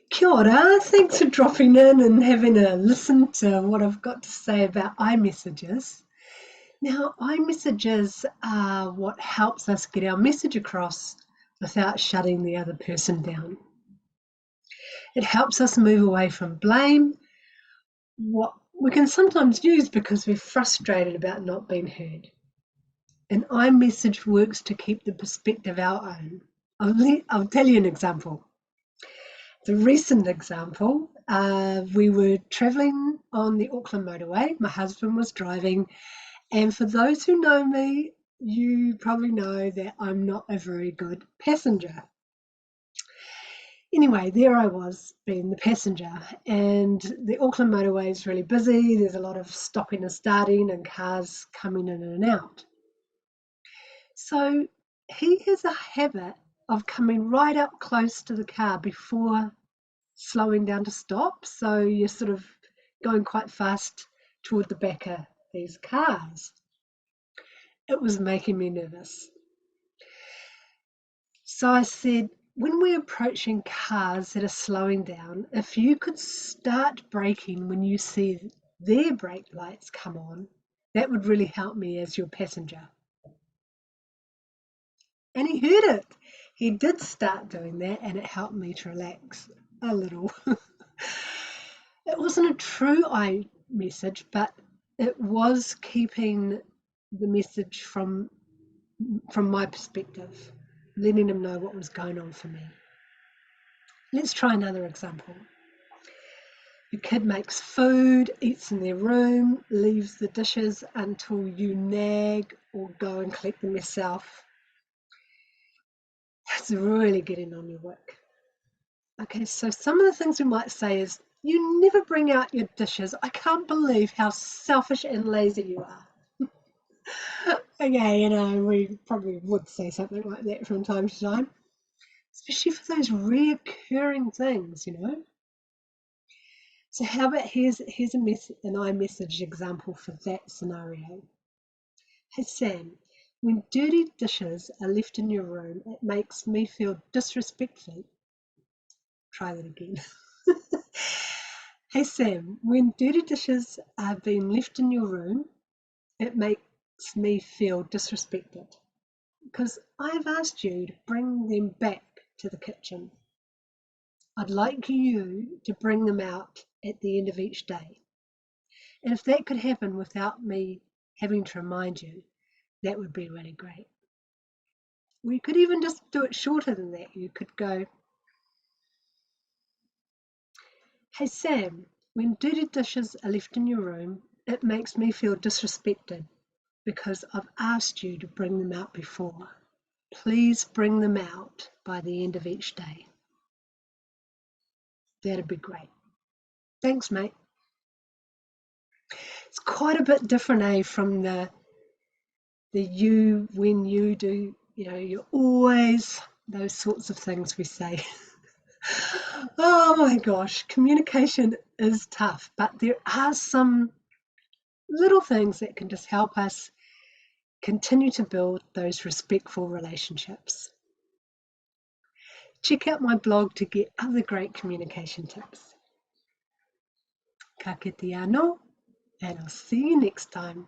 Kia ora, thanks for dropping in and having a listen to what I've got to say about iMessages. Now, iMessages are what helps us get our message across without shutting the other person down. It helps us move away from blame, what we can sometimes use because we're frustrated about not being heard. An iMessage works to keep the perspective our own. I'll tell you an example. The recent example, we were travelling on the Auckland motorway. My husband was driving, and for those who know me, you probably know that I'm not a very good passenger. Anyway, there I was being the passenger, and the Auckland motorway is really busy. There's a lot of stopping and starting and cars coming in and out. So he has a habit of coming right up close to the car before slowing down to stop. So you're sort of going quite fast toward the back of these cars. It was making me nervous. So I said, when we're approaching cars that are slowing down, if you could start braking when you see their brake lights come on, that would really help me as your passenger. And he heard it. He did start doing that, and it helped me to relax a little. It wasn't a true iMessage, but it was keeping the message from my perspective, letting him know what was going on for me. Let's try another example. Your kid makes food, eats in their room, leaves the dishes until you nag or go and collect them yourself. That's really getting on your wick. Okay, so some of the things we might say is, you never bring out your dishes. I can't believe how selfish and lazy you are. Okay, we probably would say something like that from time to time, especially for those reoccurring things. So how about here's an iMessage example for that scenario. Hey Sam, when dirty dishes are left in your room, it makes me feel disrespectful. Try that again. Hey Sam, when dirty dishes are being left in your room, it makes me feel disrespected because I've asked you to bring them back to the kitchen. I'd like you to bring them out at the end of each day. And if that could happen without me having to remind you, that would be really great. We could even just do it shorter than that. You could go, hey Sam, when dirty dishes are left in your room, it makes me feel disrespected because I've asked you to bring them out before. Please bring them out by the end of each day. That'd be great. Thanks, mate. It's quite a bit different, from the you when you do, you're always those sorts of things we say. Oh my gosh, communication is tough, but there are some little things that can just help us continue to build those respectful relationships. Check out my blog to get other great communication tips. Ka kite anō, and I'll see you next time.